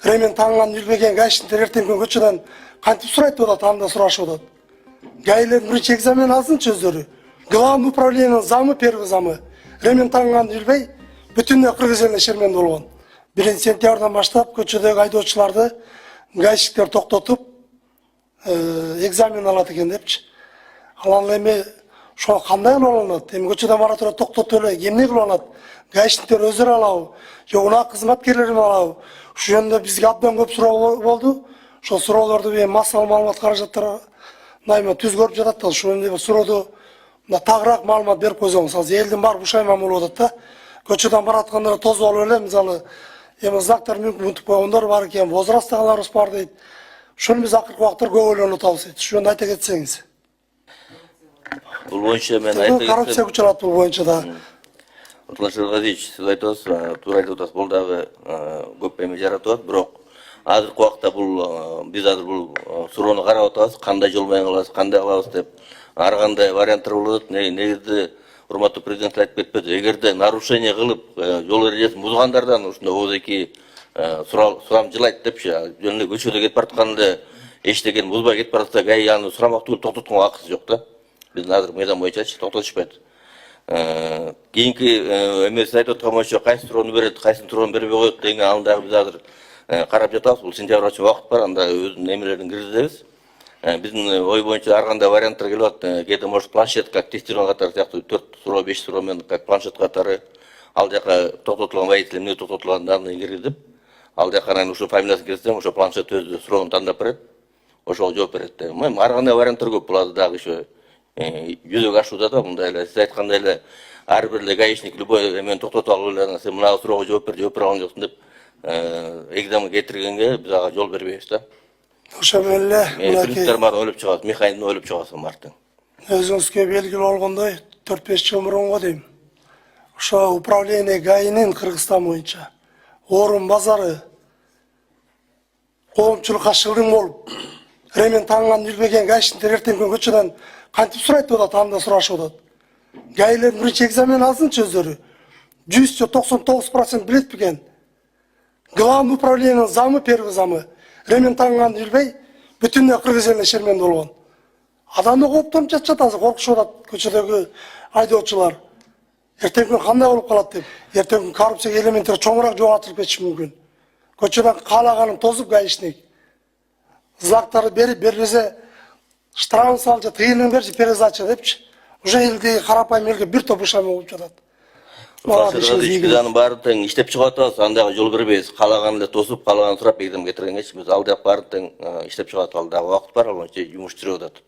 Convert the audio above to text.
Ремен таңған үлбеген гаишниктер ертең күн көчөдөн кантип сурайт атат, анда сурашып атат. Гаилер биринчи экзамен алсынчы өздөрү. Главный управлениянын замы, первый замы. Ремен таңған үлбей бүтүндөй Кыргыз элине шерменде болгон. 1 сентябрдан баштап көчөдөгү айдоочуларды гаишниктер токтотуп экзамен алат экен депчи. Алан эми ошо кандай кылып алынат? Эми көчөдөн бара тура токтотуп эле эмне кылып алат? Гаишниктер өздөрү алабы? Же унак кызматкерлери алабы? Ушул жөнүндө бизге абдан көп суроо болду. Ошол суроолорду эми массалык маалымат каражаттары найма түз көрүп жатат да, ошол жөнүндө сурооду тагыраак маалымат берип койсоңуз, азыр элдин баары бушайман болуп атат да. Көчөдөн бараткандар тозуп алып эле, мисалы, эми знактар унутуп койгондор бар экен, возрасттагыларыбыз бар дейт. Ошону биз акыркы убакта көп ойлонуп атабыз дейт. Ошол жөнүндө айта кетсеңиз. Бул боюнча мен айта кетсем, коррупция учурат бул боюнча да. Руслан Шерғазиевич, сиз айтып атасыз, туура айтып атасыз, бул дагы көп эме жаратып атат, бирок азыркы убакта бул биз азыр бул суроону карап атабыз, кандай жол менен кылабыз, кандай кылабыз деп. Ар кандай варианттар болот. Негизде урматтуу президент айтып кетпеди. Эгерде нарушение кылып, жол эрежесин бузгандардан ушундай оозеки сурам жылайт депчи, жөн эле көчөдө кетип баратканда эчтеген бузбай кетип баратса, ГАИ аны сурамак түгүл, токтотконго акысы жок да. Биздин азыр мыйзам боюнчачы токтотушпайт. Кийинки эмеси айтып аткан боюнча кайсы суроону берет, кайсы суроону бербей коет деген аны дагы биз азыр карап жатабыз. Бул сентябрга убакыт бар, анда өзүнүн эмелерин киргизебиз. Биздин ой боюнча ар кандай варианттар келип атат. Кээде может планшет как тестирование катары сыяктуу 4 суроо, 5 суроо менен как планшет катары ал жака токтотулган водитель эмне токтотулган данные киргизип, ал жака анан ушу фамилиясын киргизсем, ошо планшет өзү суроону тандап берет. Ошого жооп берет. Ар кандай варианттар көп. Бул азыр дагы ошо жүзөгө ашууда да, мындай эле сиз айткандай эле ар бир эле гаишник любой эмени токтотуп алып эле сен мына суроого жооп бере алган жоксуң деп экзамен кетиргенге биз ага жол бербейбиз да. Ошо менен эле принциптер баары ойлоп чыгабыз, механизм ойлоп чыгабыз мартын. Өзүңүзгө белгилүү болгондой 4-5 жыл мурунга дейм. Ошо управление ГАИнин Кыргызстан боюнча орун базары коомчулукка шылдың болуп, ремен таңган үлбеген гаишниктер ертең күн көчөдөн кантип сурайт атат, анда сурашып атат. ГАИлер биринчи экзамен алсынчы өздөрү. 199% билет бекен. Главный управлениянын замы, первый замы. Ремен таңган үлбей бүтүндөй Кыргыз элине шерменде болгон. Адамды кооптонуп жатышат, азыр коркушуп атат көчөдөгү айдоочулар. Эртең күн кандай болуп калат деп. Эртең күн коррупция элементтери чоңураак жоголтуруп кетиши мүмкүн. Көчөдөн каалаганын тозуп гаишник. Знактарды бербесе штраф салчы, тыйынын берчи, пересдача депчи. Уже элди карапайым элге бир топ бушайман болуп жатат. Биз анын баарын тең иштеп чыгып атабыз, андайга жол бербейбиз. Каалаган эле тосуп, каалаган сурап экзамен кетиргенгечи биз ал жак баарын тең иштеп чыгып атабыз. Ал дагы убакыт бар, ал боюнча жумуш жүрүп атат.